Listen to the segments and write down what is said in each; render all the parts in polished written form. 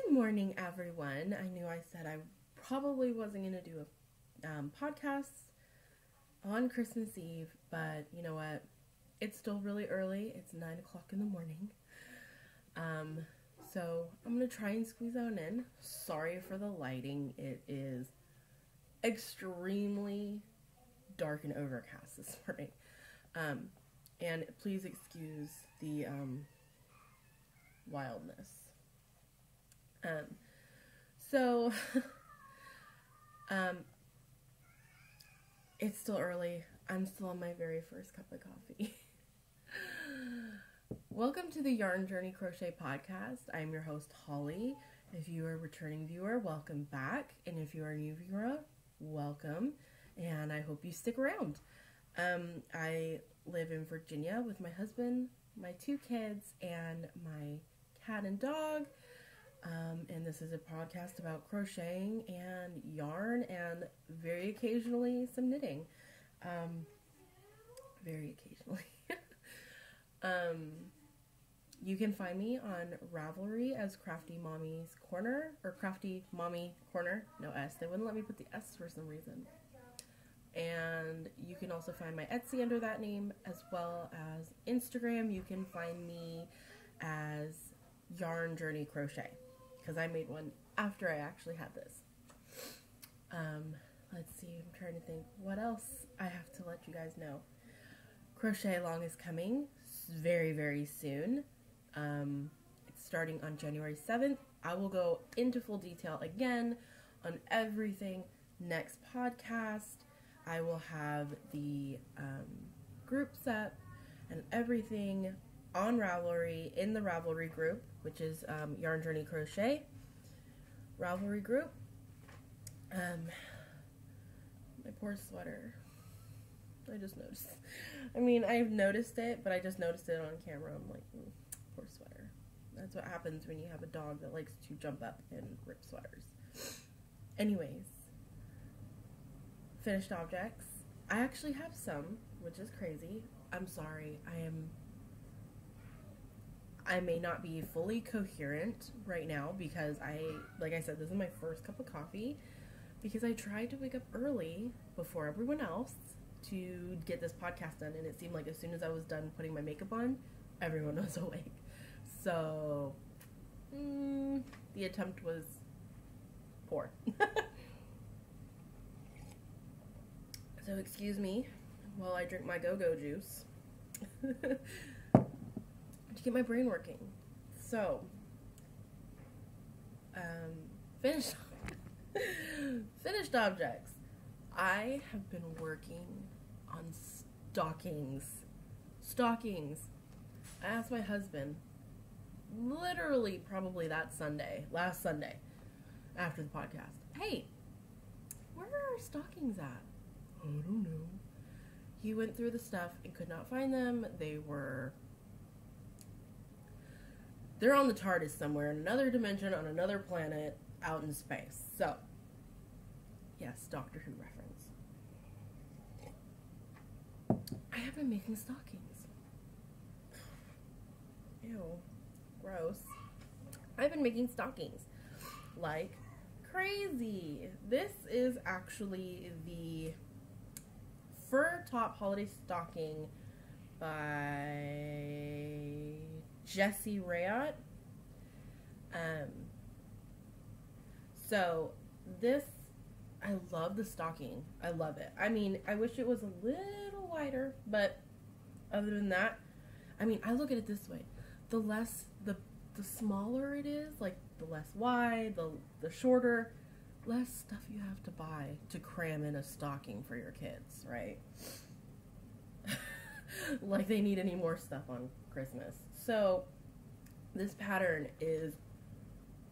Good morning, everyone. I knew I said I probably wasn't going to do a podcast on Christmas Eve, but you know what? It's still really early. It's 9 o'clock in the morning. So I'm going to try and squeeze on in. Sorry for the lighting. It is extremely dark and overcast this morning. And please excuse the wildness. So it's still early. I'm still on my very first cup of coffee. Welcome to the Yarn Journey Crochet Podcast. I'm your host, Holly. If you are a returning viewer, welcome back. And if you are a new viewer, welcome. And I hope you stick around. I live in Virginia with my husband, my 2 kids, and my cat and dog. And this is a podcast about crocheting and yarn and very occasionally some knitting. Very occasionally. You can find me on Ravelry as Crafty Mommy's Corner, or Crafty Mommy Corner. No S. They wouldn't let me put the S for some reason. And you can also find my Etsy under that name, as well as Instagram. You can find me as Yarn Journey Crochet, because I made one after I actually had this. Let's see, I'm trying to think what else I have to let you guys know. Crochet Along is coming very, very soon. It's starting on January 7th. I will go into full detail again on everything next podcast. I will have the group set and everything on Ravelry, in the Ravelry group, which is Yarn Journey Crochet Ravelry group. My poor sweater. I just noticed. I mean, I've noticed it, but I just noticed it on camera. I'm like, poor sweater. That's what happens when you have a dog that likes to jump up and rip sweaters. Anyways, finished objects. I actually have some, which is crazy. I'm sorry. I may not be fully coherent right now because like I said, this is my first cup of coffee because I tried to wake up early before everyone else to get this podcast done, and it seemed like as soon as I was done putting my makeup on, everyone was awake. So, the attempt was poor. So excuse me while I drink my go-go juice to get my brain working. So, finished objects. I have been working on stockings. I asked my husband, literally probably last Sunday, after the podcast, hey, where are our stockings at? I don't know. He went through the stuff and could not find them. They're on the TARDIS somewhere in another dimension on another planet out in space. So, yes, Doctor Who reference. I have been making stockings. Ew, gross. I've been making stockings like crazy. This is actually the Fur Top Holiday Stocking by Jessie Rayott. So this, I love the stocking. I love it. I mean, I wish it was a little wider, but other than that, I mean, I look at it this way. The smaller it is, like the less wide, the shorter, less stuff you have to buy to cram in a stocking for your kids, right? Like they need any more stuff on Christmas. So this pattern is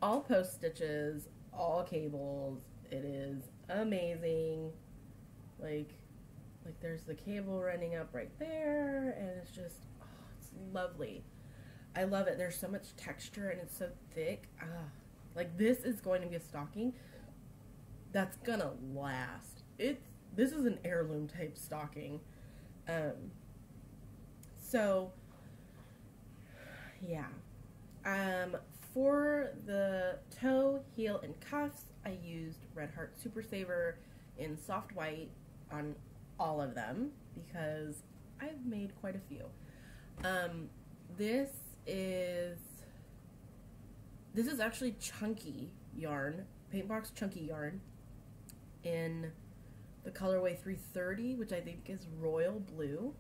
all post stitches, all cables. It is amazing. Like there's the cable running up right there, and it's just, it's lovely. I love it. There's so much texture and it's so thick. Like this is going to be a stocking that's gonna last. This is an heirloom type stocking. So yeah. for the toe, heel, and cuffs, I used Red Heart Super Saver in soft white on all of them because I've made quite a few. This is actually chunky yarn, paint box chunky yarn in the colorway 330, which I think is royal blue.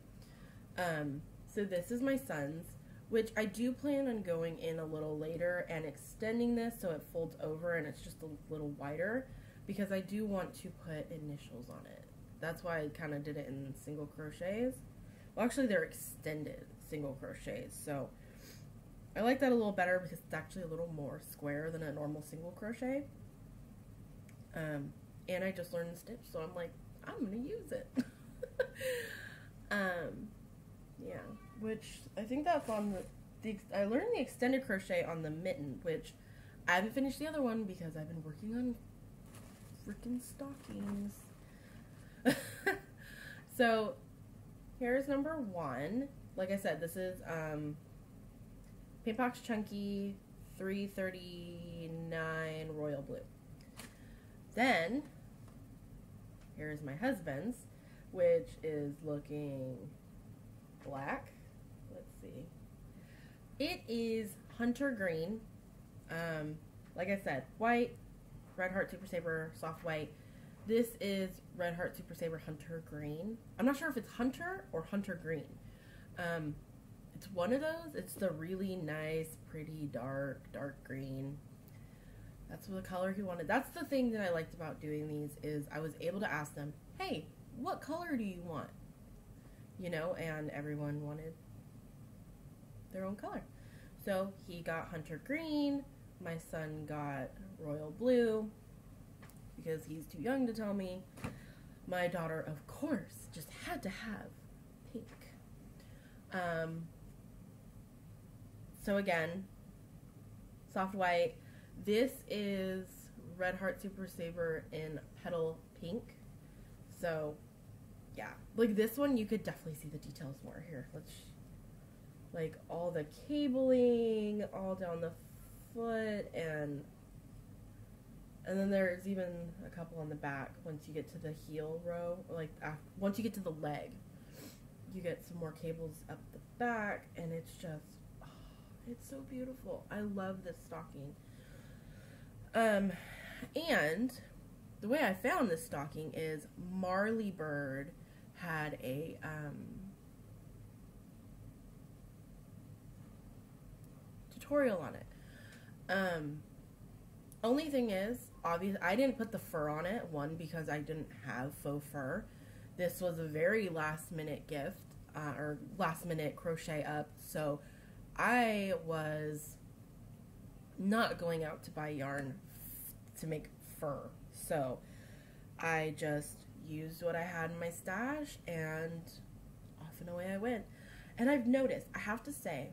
So this is my son's, which I do plan on going in a little later and extending this so it folds over and it's just a little wider, because I do want to put initials on it. That's why I kind of did it in single crochets. Well, actually they're extended single crochets, so I like that a little better because it's actually a little more square than a normal single crochet. And I just learned to stitch, so I'm like, I'm gonna use it. Yeah, which I think that's on I learned the extended crochet on the mitten, which I haven't finished the other one because I've been working on freaking stockings. So here's number 1. Like I said, this is Paint Box Chunky 339 Royal Blue. Then here's my husband's, which is looking black. Let's see. It is Hunter Green. Like I said, white, Red Heart Super Saver, soft white. This is Red Heart Super Saver Hunter Green. I'm not sure if it's Hunter or Hunter Green. It's one of those. It's the really nice, pretty dark green. That's the color he wanted. That's the thing that I liked about doing these, is I was able to ask them, hey, what color do you want? You know, and everyone wanted their own color. So he got Hunter Green. My son got Royal Blue because he's too young to tell me. My daughter, of course, just had to have pink. So again, soft white. This is Red Heart Super Saver in Petal Pink. So yeah, like this one, you could definitely see the details more here. Let's, like, all the cabling all down the foot, and then there's even a couple on the back. Once you get to the heel row, like once you get to the leg, you get some more cables up the back, and it's just, oh, it's so beautiful. I love this stocking. And the way I found this stocking is Marley Bird had a tutorial on it. Only thing is, obviously, I didn't put the fur on it. One, because I didn't have faux fur. This was a very last minute gift, or last minute crochet up, so I was not going out to buy yarn to make fur. So I just used what I had in my stash, and off and away I went. And I've noticed, I have to say,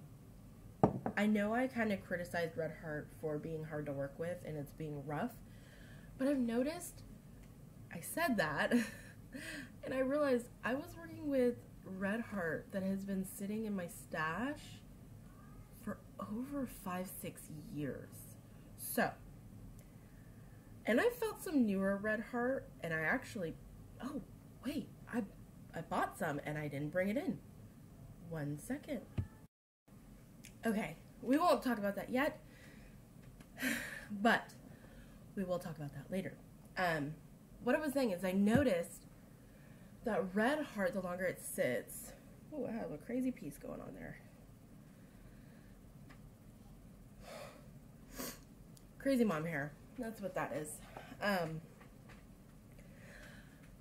I know I kind of criticized Red Heart for being hard to work with and it's being rough, but I've noticed, I said that, and I realized I was working with Red Heart that has been sitting in my stash for over 5-6 years. So, and I felt some newer Red Heart, and I actually, oh wait, I bought some and I didn't bring it in. 1 second. Okay, we won't talk about that yet, but we will talk about that later. What I was saying is, I noticed that Red Heart, the longer it sits, oh, I have a crazy piece going on there. Crazy mom hair, that's what that is.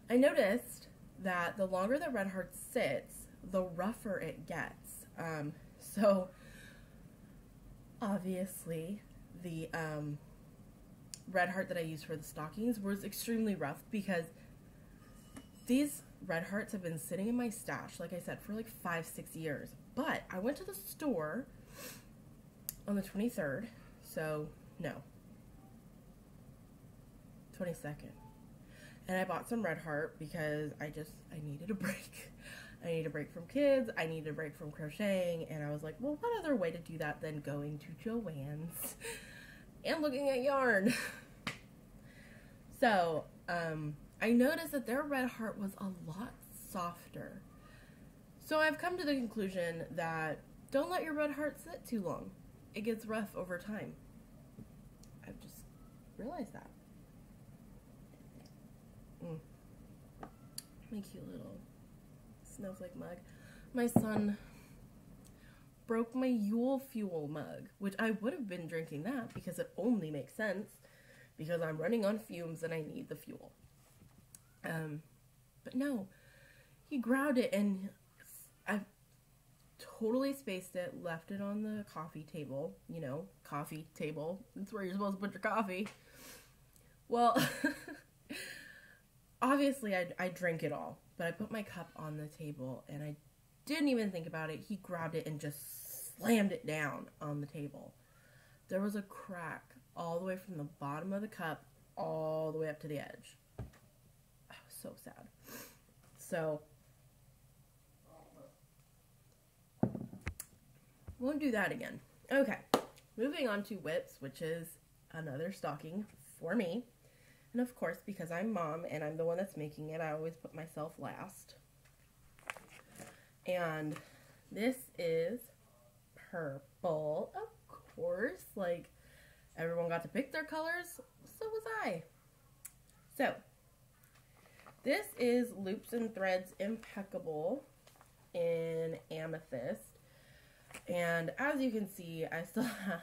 I noticed that the longer the Red Heart sits, the rougher it gets. So obviously the Red Heart that I used for the stockings was extremely rough, because these Red Hearts have been sitting in my stash, like I said, for like 5-6 years. But I went to the store on the 23rd, so no, 22nd, and I bought some Red Heart because I needed a break. I need a break from kids. I need a break from crocheting. And I was like, well, what other way to do that than going to Joann's and looking at yarn? So, I noticed that their red heart was a lot softer. So I've come to the conclusion that don't let your red heart sit too long. It gets rough over time. I've just realized that. My cute little snowflake mug. My son broke my Yule Fuel mug, which I would have been drinking that because it only makes sense because I'm running on fumes and I need the fuel. But no, he grabbed it and I totally spaced it, left it on the coffee table, you know, coffee table. That's where you're supposed to put your coffee. Well, obviously I drank it all, but I put my cup on the table and I didn't even think about it. He grabbed it and just slammed it down on the table. There was a crack all the way from the bottom of the cup all the way up to the edge. I was so sad. So, won't do that again. Okay, moving on to whips, which is another stocking for me. And of course, because I'm mom and I'm the one that's making it, I always put myself last. And this is purple, of course. Like, everyone got to pick their colors, so was I. So, this is Loops and Threads Impeccable in Amethyst. And as you can see, I still have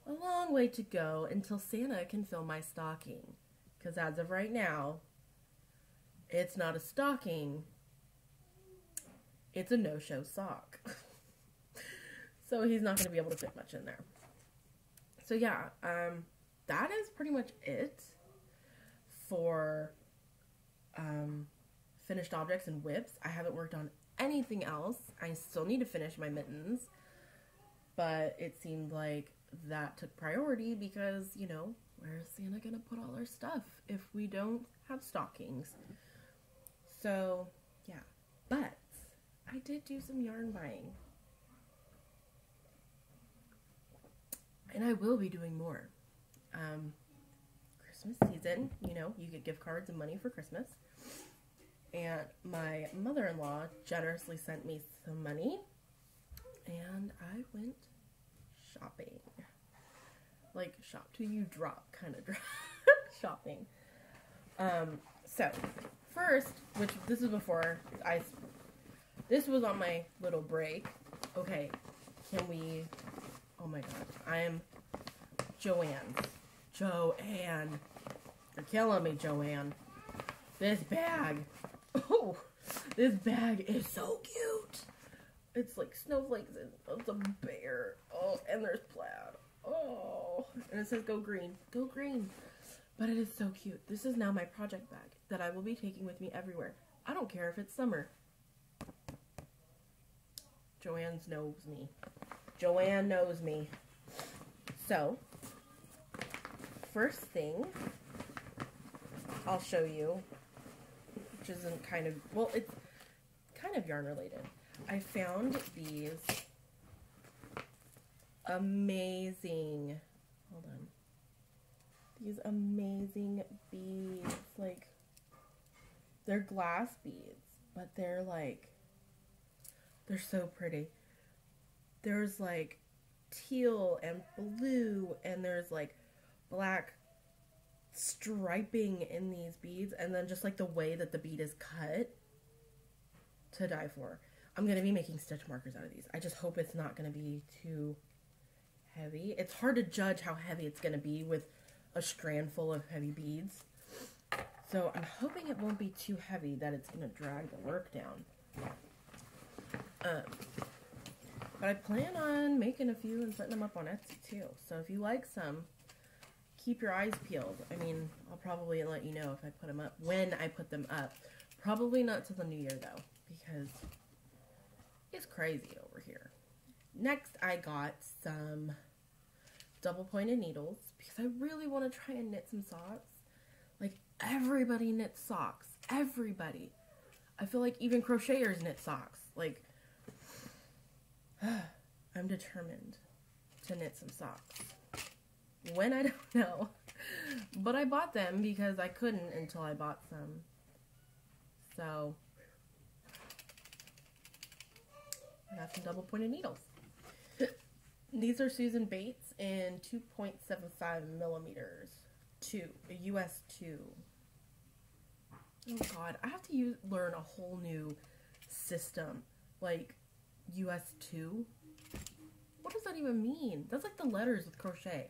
a long way to go until Santa can fill my stocking. Because as of right now, it's not a stocking, it's a no-show sock. So he's not going to be able to fit much in there. So yeah, that is pretty much it for finished objects and whips. I haven't worked on anything else. I still need to finish my mittens, but it seemed like that took priority because, you know, where's Santa gonna put all our stuff if we don't have stockings? So yeah, but I did do some yarn buying, and I will be doing more. Christmas season, you know, you get gift cards and money for Christmas. And my mother-in-law generously sent me some money, and I went shopping. Like, shop till you drop kind of shopping. So, first, which this is before this was on my little break. Okay, can we, oh my god, I'm Joann. You're killing me, Joann. This bag. Oh, this bag is so cute. It's like snowflakes and it's a bear. Oh, and there's plaid. Oh, and it says go green. Go green. But it is so cute. This is now my project bag that I will be taking with me everywhere. I don't care if it's summer. Joann knows me. Joann knows me. So, first thing I'll show you, which isn't kind of, well, it's kind of yarn related. I found these amazing, hold on, these amazing beads. Like, they're glass beads, but they're like, they're so pretty. There's like teal and blue, and there's like black striping in these beads, and then just like the way that the bead is cut, to die for. I'm going to be making stitch markers out of these. I just hope it's not going to be too heavy. It's hard to judge how heavy it's going to be with a strand full of heavy beads. So I'm hoping it won't be too heavy that it's going to drag the work down. But I plan on making a few and setting them up on Etsy too. So if you like some, keep your eyes peeled. I mean, I'll probably let you know if I put them up, when I put them up. Probably not till the new year though, because it's crazy over here. Next, I got some double pointed needles because I really want to try and knit some socks. Like, everybody knits socks. Everybody. I feel like even crocheters knit socks. Like, I'm determined to knit some socks. When, I don't know. But I bought them because I couldn't until I bought some. So, I got some double pointed needles. These are Susan Bates in 2.75 millimeters. US 2. Oh god, I have to learn a whole new system. Like, US 2? What does that even mean? That's like the letters with crochet.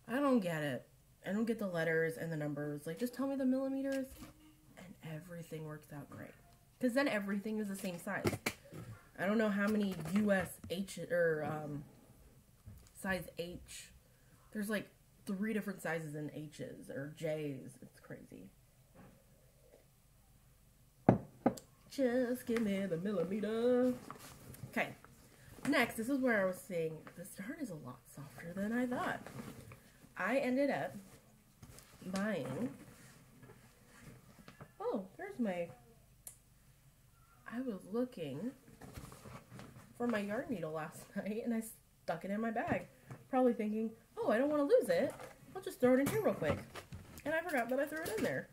I don't get it. I don't get the letters and the numbers. Like, just tell me the millimeters and everything works out great. Because then everything is the same size. I don't know how many US H or size H. There's like 3 different sizes in H's or J's. It's crazy. Just give me the millimeter. Okay. Next, this is where I was saying the start is a lot softer than I thought. I ended up buying. Oh, there's my. I was looking for my yarn needle last night and I stuck it in my bag. Probably thinking, oh, I don't want to lose it. I'll just throw it in here real quick. And I forgot that I threw it in there.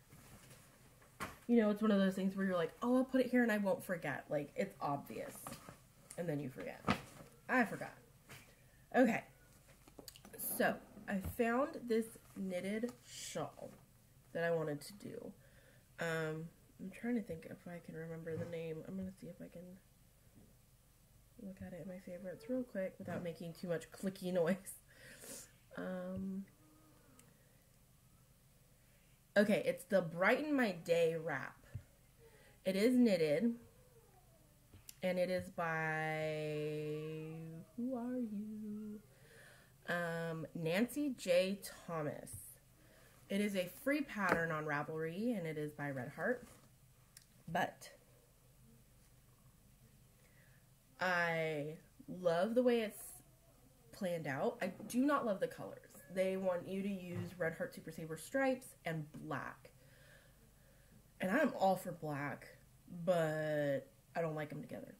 You know, it's one of those things where you're like, oh, I'll put it here and I won't forget. Like, it's obvious. And then you forget. I forgot. Okay. So, I found this knitted shawl that I wanted to do. I'm trying to think if I can remember the name. I'm going to see if I can look at it in my favorites real quick without making too much clicky noise. Okay, it's the Brighten My Day wrap. It is knitted, and it is by, who are you? Nancy J. Thomas. It is a free pattern on Ravelry, and it is by Red Heart. But I love the way it's planned out. I do not love the colors. They want you to use Red Heart Super Saver stripes and black. And I'm all for black, but I don't like them together.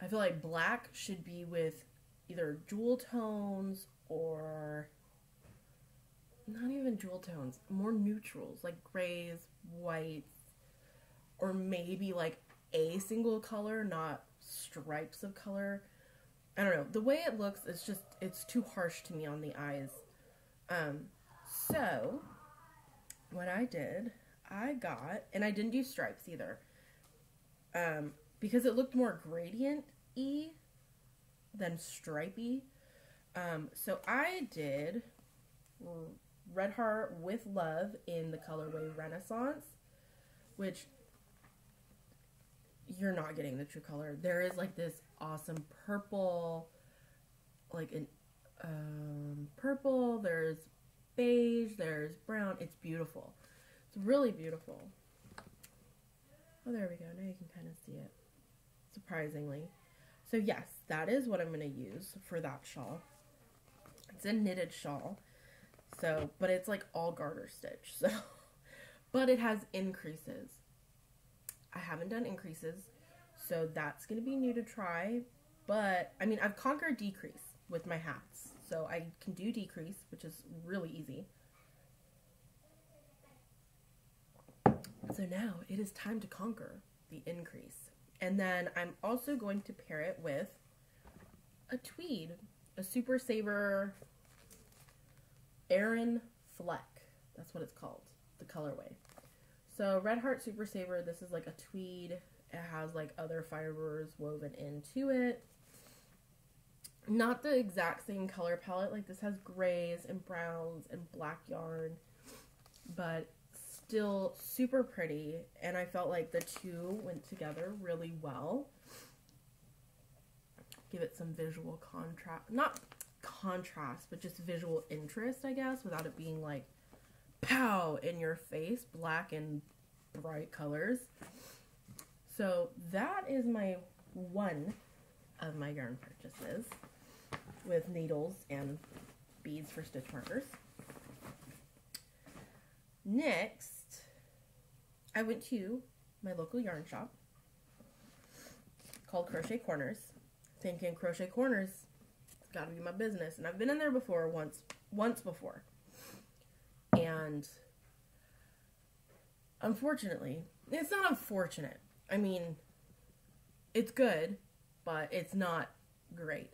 I feel like black should be with either jewel tones or not even jewel tones, more neutrals like grays, whites, or maybe like a single color, not stripes of color. I don't know. The way it looks, it's too harsh to me on the eyes. So what I did, I got, and I didn't do stripes either, because it looked more gradient-y than stripey. So I did Red Heart with Love in the colorway Renaissance, which you're not getting the true color. There is like this awesome purple, like an purple, there's beige, there's brown. It's beautiful. It's really beautiful. Oh, there we go. Now you can kind of see it, surprisingly. So yes, that is what I'm going to use for that shawl. It's a knitted shawl. So, but it's like all garter stitch. So, but it has increases. I haven't done increases, so that's going to be new to try. But, I mean, I've conquered decrease with my hats. So I can do decrease, which is really easy. So now it is time to conquer the increase. And then I'm also going to pair it with a tweed, a Super Saver Aran Fleck. That's what it's called, the colorway. So Red Heart Super Saver, this is like a tweed. It has like other fibers woven into it. Not the exact same color palette. Like this has grays and browns and black yarn, but still super pretty. And I felt like the two went together really well. Give it some visual contrast, not contrast, but just visual interest, I guess, without it being like pow in your face, black and bright colors. So that is my one of my yarn purchases with needles and beads for stitch markers. Next, I went to my local yarn shop called Crochet Corners, thinking Crochet Corners, it's got to be my business. And I've been in there before, once before. And unfortunately, it's not unfortunate. I mean, it's good, but it's not great.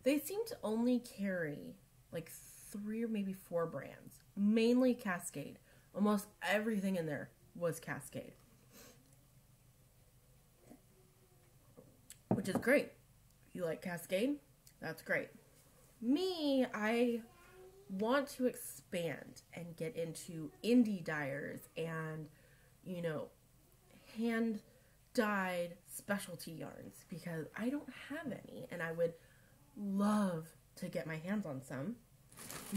They seem to only carry like 3 or maybe 4 brands, mainly Cascade. Almost everything in there was Cascade, which is great. If you like Cascade, that's great. Me, I want to expand and get into indie dyers and, you know, hand dyed specialty yarns, because I don't have any and I would love to get my hands on some.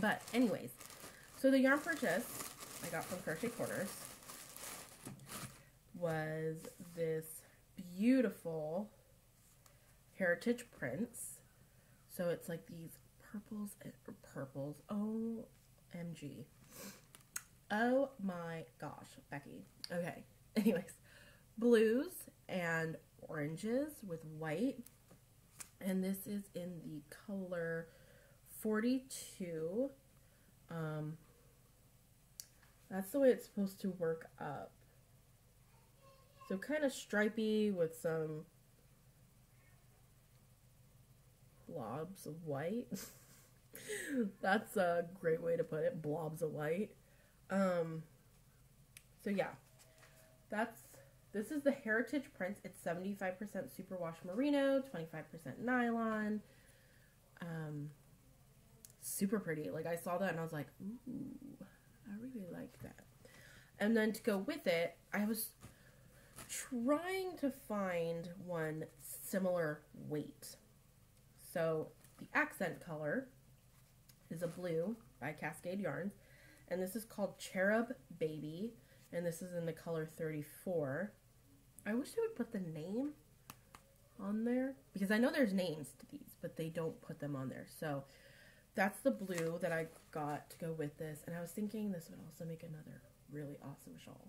But anyways, so the yarn purchase I got from Crochet Corners was this beautiful heritage prints. So it's like these purples, OMG. Oh my gosh, Becky. Okay, anyways, blues and oranges with white. And this is in the color 42. That's the way it's supposed to work up. So kind of stripy with some blobs of white. That's a great way to put it, blobs of white. So yeah, this is the heritage prints. It's 75% superwash merino, 25% nylon. Super pretty. Like, I saw that and I was like, ooh, I really like that. And then to go with it, I was trying to find one similar weight. So the accent color is a blue by Cascade Yarns, and this is called Cherub Baby, and this is in the color 34. I wish they would put the name on there, because I know there's names to these, but they don't put them on there. So that's the blue that I got to go with this, and I was thinking this would also make another really awesome shawl.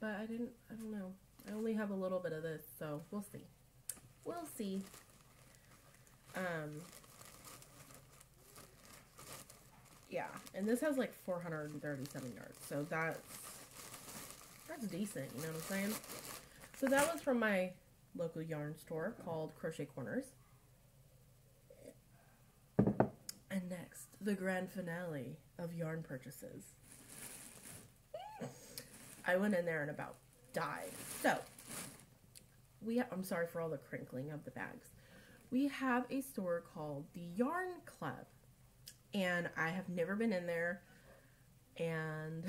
But I don't know. I only have a little bit of this, so we'll see. We'll see. Yeah, and this has like 437 yards, so that's decent, you know what I'm saying? So that was from my local yarn store called Crochet Corners. And next, the grand finale of yarn purchases. I went in there and about died. So, I'm sorry for all the crinkling of the bags. We have a store called the Yarn Club, and I have never been in there, and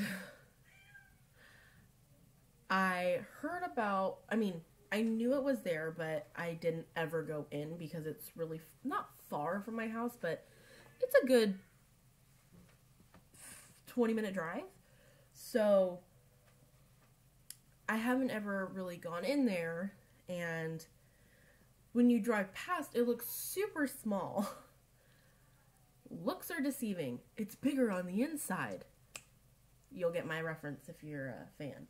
I heard about, I mean, I knew it was there, but I didn't ever go in because it's really not far from my house, but it's a good 20-minute drive. So I haven't ever really gone in there, and when you drive past, it looks super small. Looks are deceiving. It's bigger on the inside. You'll get my reference if you're a fan.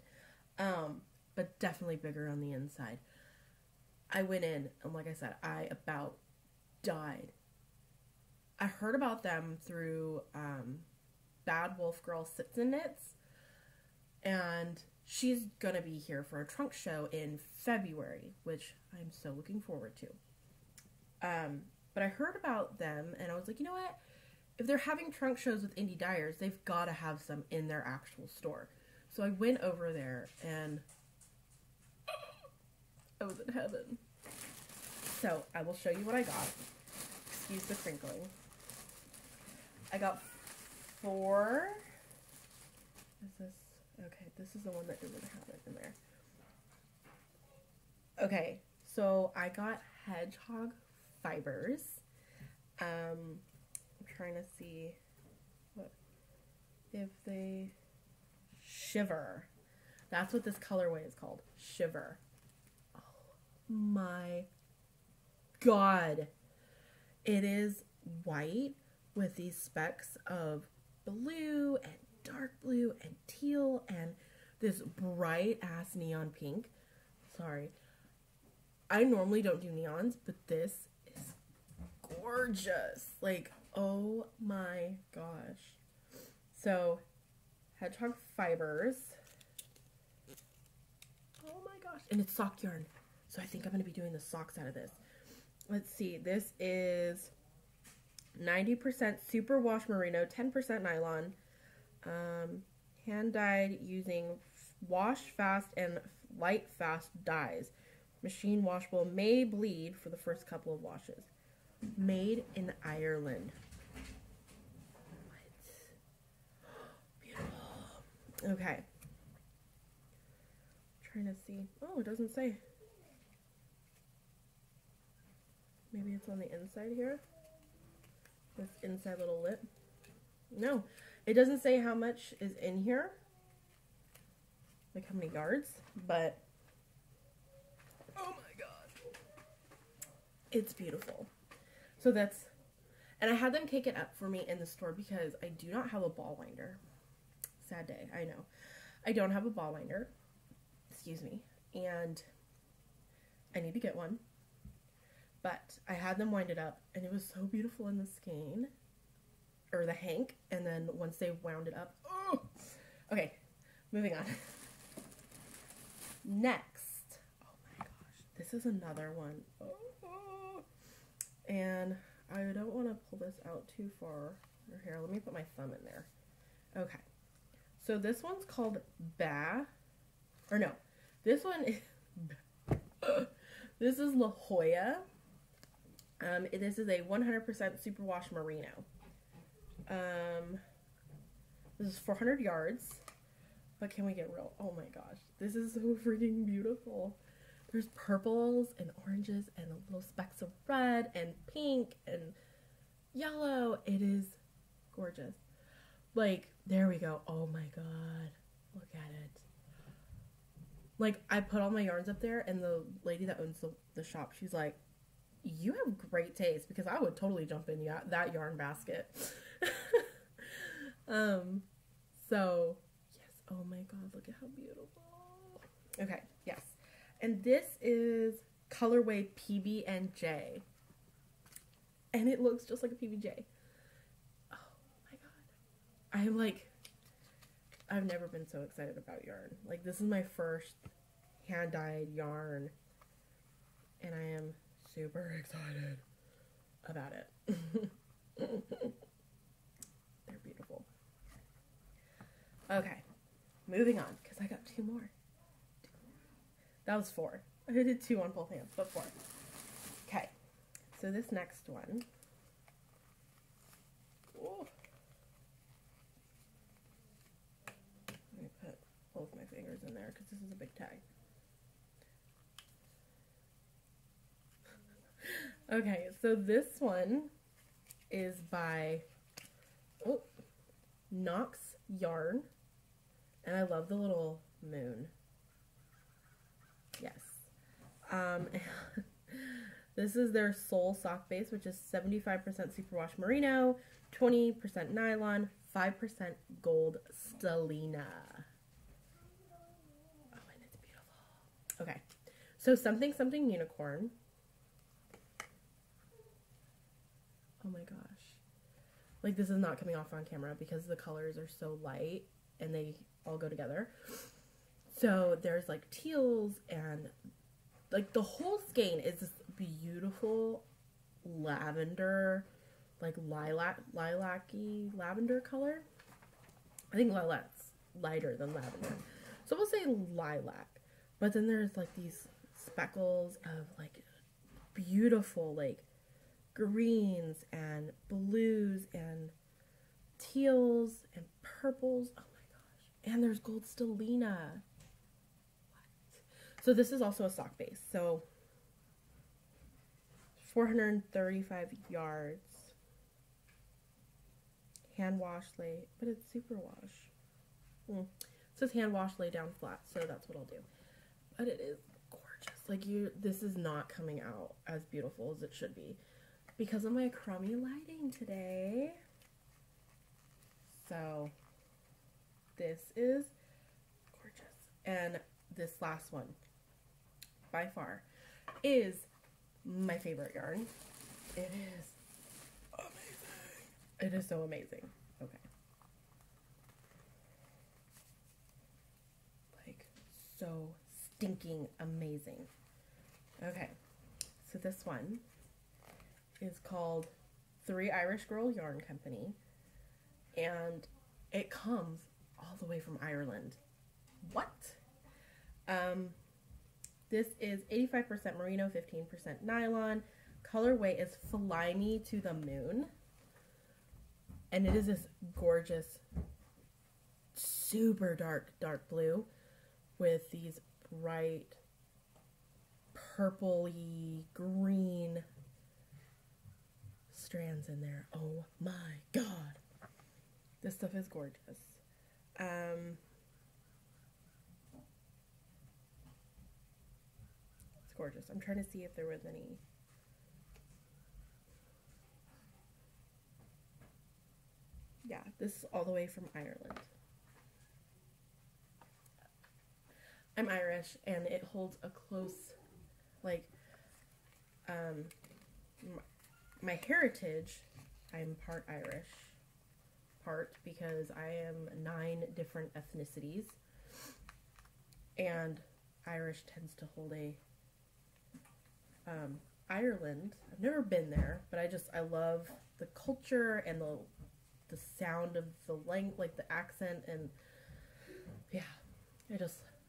But definitely bigger on the inside. I went in, and like I said, I about died. I heard about them through Bad Wolf Girl Sits and Knits, and she's gonna be here for a trunk show in February, which I'm so looking forward to. But I heard about them, and I was like, you know what? If they're having trunk shows with indie dyers, they've got to have some in their actual store. So I went over there, and I was in heaven. So I will show you what I got. Excuse the crinkling. I got 4. Is this? Okay, this is the one that doesn't have it in there. Okay, so I got hedgehog fibers. I'm trying to see what if they Shiver. That's what this colorway is called. Shiver. Oh my god. It is white with these specks of blue and dark blue and teal and this bright ass neon pink. Sorry. I normally don't do neons, but this is gorgeous. Like, oh my gosh. So, hedgehog fibers. Oh my gosh. And it's sock yarn. So I think I'm going to be doing the socks out of this. Let's see. This is 90% superwash merino, 10% nylon. Hand dyed using wash fast and light fast dyes. Machine washable, may bleed for the first couple of washes. Made in Ireland. What? Beautiful. Okay. Trying to see. Oh, it doesn't say. Maybe it's on the inside here. This inside little lip. No, it doesn't say how much is in here. Like how many yards, but oh my god. It's beautiful. So that's, and I had them cake it up for me in the store because I do not have a ball winder. Sad day, I know. I don't have a ball winder. Excuse me. And I need to get one. But I had them wind it up and it was so beautiful in the skein. Or the hank. And then once they wound it up. Oh! Okay, moving on. Next. Oh my gosh. This is another one. Oh. And I don't want to pull this out too far. Here, let me put my thumb in there. Okay. So this one's called or no. This one is this is La Jolla. This is a 100% superwash merino. This is 400 yards. But can we get real? Oh my gosh. This is so freaking beautiful. There's purples and oranges and little specks of red and pink and yellow. It is gorgeous. Like, there we go. Oh my god. Look at it. Like, I put all my yarns up there and the lady that owns the shop, she's like, you have great taste, because I would totally jump in that yarn basket. So, yes. Oh my god, look at how beautiful. Okay, yes. And this is Colorway PB&J. And it looks just like a PB&J. Oh my god. I'm like, I've never been so excited about yarn. Like, this is my first hand-dyed yarn. And I am super excited about it. They're beautiful. Okay, moving on, because I got two more. That was 4. I did 2 on both hands, but 4. Okay, so this next one. Ooh. Let me put both my fingers in there, because this is a big tag. Okay, so this one is by Knox yarn, and I love the little moon. Yes. This is their Soul sock base, which is 75% superwash merino, 20% nylon, 5% gold stellina. Oh, and it's beautiful. Okay, so something unicorn. Oh my gosh. Like, this is not coming off on camera because the colors are so light and they all go together. So there's like teals and like the whole skein is this beautiful lavender, like lilac-y lavender color. I think lilac's lighter than lavender. So we'll say lilac. But then there's like these speckles of like beautiful like greens and blues and teals and purples. Oh my gosh. And there's gold stellina. What? So this is also a sock base. So 435 yards. Hand wash, lay, but it's super wash. It says hand wash, lay down flat, so that's what I'll do. But it is gorgeous. Like, this is not coming out as beautiful as it should be because of my crummy lighting today. So, This is gorgeous. And this last one, by far, is my favorite yarn. It is amazing. It is so amazing. Okay. Like, so stinking amazing. Okay. So this one is called Three Irish Girl Yarn Company. And it comes all the way from Ireland. What? This is 85% merino, 15% nylon. Colorway is Fly Me to the Moon. And it is this gorgeous, super dark blue with these bright purpley green strands in there. Oh my god. This stuff is gorgeous. It's gorgeous. I'm trying to see if there was any. Yeah, this is all the way from Ireland. I'm Irish, and it holds a close, like, my heritage. I'm part Irish, part because I am 9 different ethnicities, and Irish tends to hold a, Ireland, I've never been there, but I love the culture and the sound of the like the accent, and yeah,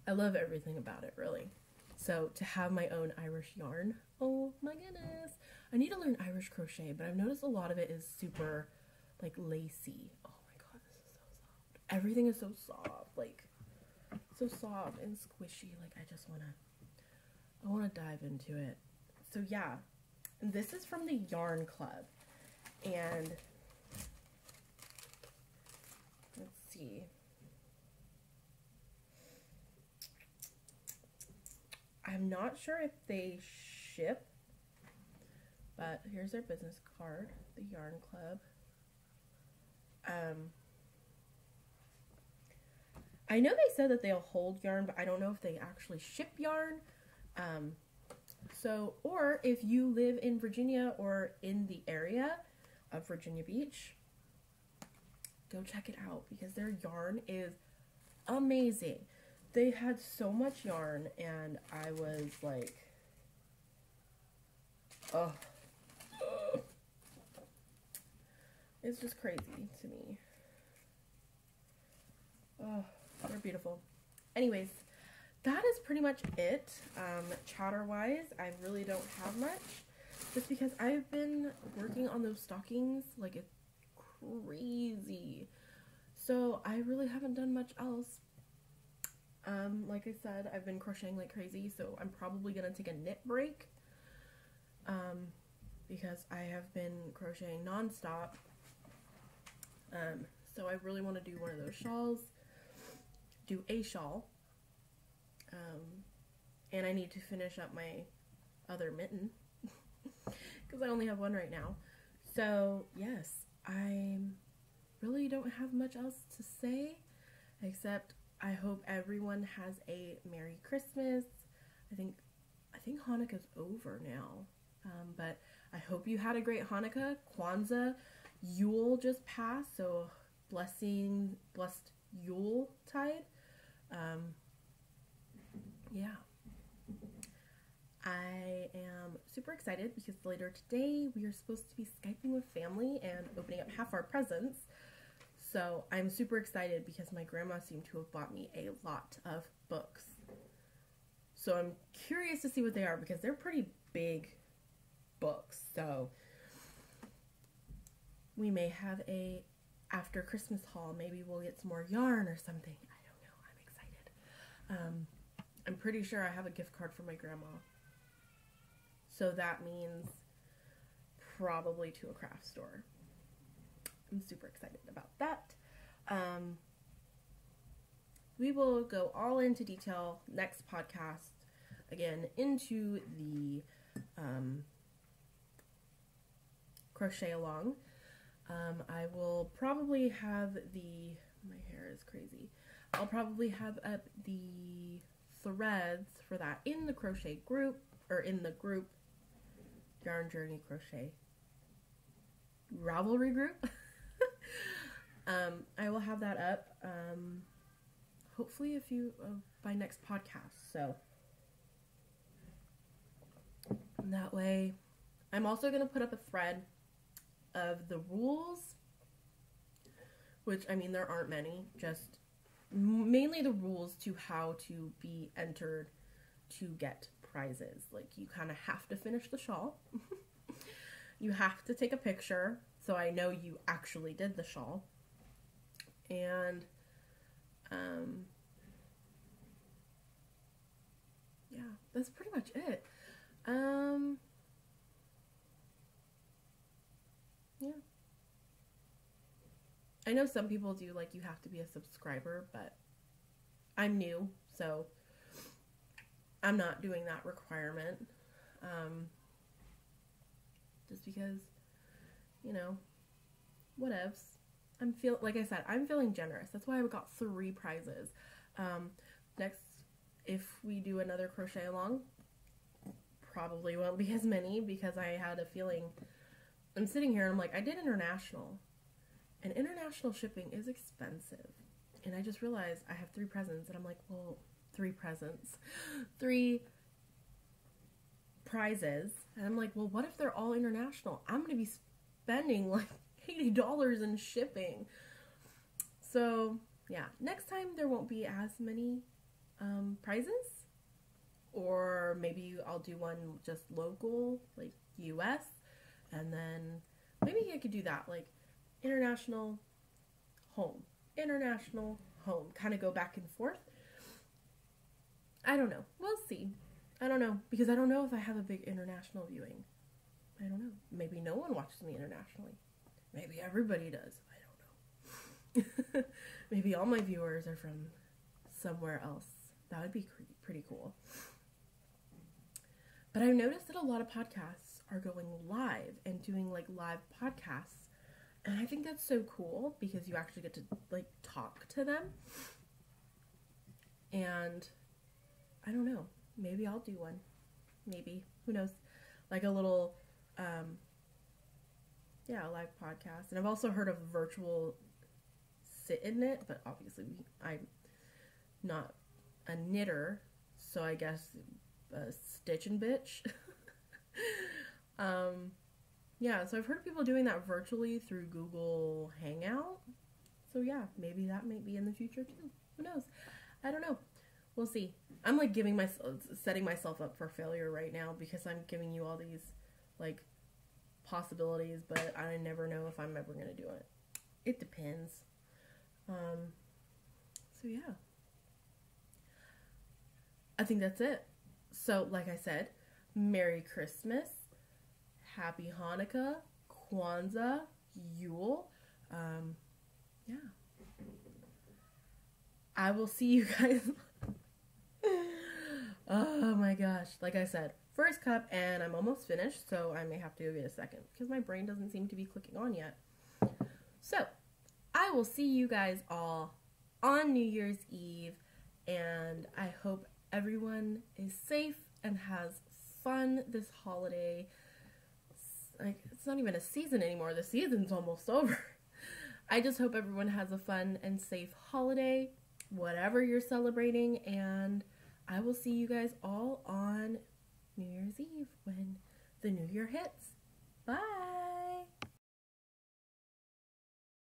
I love everything about it, really. So to have my own Irish yarn, oh my goodness. I need to learn Irish crochet, but I've noticed a lot of it is super, like, lacy. Oh my god, this is so soft. Everything is so soft, like, so soft and squishy. Like, I want to dive into it. So yeah, this is from the Yarn Club, and let's see. I'm not sure if they ship, but here's their business card, the Yarn Club. I know they said that they'll hold yarn, but I don't know if they actually ship yarn. Or if you live in Virginia or in the area of Virginia Beach, go check it out because their yarn is amazing. They had so much yarn, and I was like, oh, it's just crazy to me. Oh, they're beautiful. Anyways, that is pretty much it. Chatter-wise, I really don't have much, just because I've been working on those stockings like it's crazy. So I really haven't done much else. Like I said, I've been crocheting like crazy, so I'm probably gonna take a knit break, because I have been crocheting non-stop. So I really want to do one of those shawls, do a shawl, and I need to finish up my other mitten, because I only have one right now. So yes, I really don't have much else to say, except I hope everyone has a Merry Christmas. I think Hanukkah's over now, but I hope you had a great Hanukkah. Kwanzaa, Yule just passed, so blessed Yule tide. Yeah, I am super excited because later today we are supposed to be Skyping with family and opening up half our presents. So I'm super excited because my grandma seemed to have bought me a lot of books. So I'm curious to see what they are because they're pretty big books. So we may have a after Christmas haul. Maybe we'll get some more yarn or something. I don't know. I'm excited. I'm pretty sure I have a gift card for my grandma. So that means probably to a craft store. I'm super excited about that. We will go all into detail next podcast, again, into the crochet along. I will probably have my hair is crazy. I'll probably have up the threads for that in the crochet group, or in the group Yarn Journey Crochet Ravelry group. I will have that up hopefully by next podcast. So that way, I'm also going to put up a thread of the rules, which, I mean, there aren't many, just mainly the rules to how to be entered to get prizes. Like, you kind of have to finish the shawl. You have to take a picture so I know you actually did the shawl. And yeah, that's pretty much it. Yeah. I know some people do, like, you have to be a subscriber, but I'm new, so I'm not doing that requirement. Just because, you know, whatevs. Like I said, I'm feeling generous. That's why I got 3 prizes. Next, if we do another crochet along, probably won't be as many, because I had a feeling, I'm sitting here and I'm like, I did international, and international shipping is expensive. And I just realized I have 3 presents, and I'm like, well, 3 presents, 3 prizes. And I'm like, well, what if they're all international? I'm going to be spending like $80 in shipping. So yeah, next time there won't be as many prizes, or maybe I'll do one just local, like US, and then maybe I could do that, like international, home, kind of go back and forth. I don't know. We'll see. I don't know, because I don't know if I have a big international viewing. I don't know. Maybe no one watches me internationally. Maybe everybody does. I don't know. Maybe all my viewers are from somewhere else. That would be pretty cool. But I've noticed that a lot of podcasts are going live and doing like live podcasts. And I think that's so cool, because you actually get to like talk to them. And I don't know. Maybe I'll do one. Maybe. Who knows? Like a little, yeah, a live podcast. And I've also heard of virtual sit-in-knit, but obviously I'm not a knitter, so I guess a stitchin' bitch. Yeah, so I've heard people doing that virtually through Google Hangout. So yeah, maybe that might be in the future too. Who knows? I don't know. We'll see. I'm like setting myself up for failure right now, because I'm giving you all these like possibilities, but I never know if I'm ever going to do it. It depends. So yeah. I think that's it. So like I said, Merry Christmas, Happy Hanukkah, Kwanzaa, Yule. Yeah. I will see you guys. Oh my gosh. Like I said, first cup, and I'm almost finished, so I may have to give it a second because my brain doesn't seem to be clicking on yet. So, I will see you guys all on New Year's Eve, and I hope everyone is safe and has fun this holiday. Like, it's not even a season anymore. The season's almost over. I just hope everyone has a fun and safe holiday, whatever you're celebrating, and I will see you guys all on New Year's Eve when the new year hits. Bye!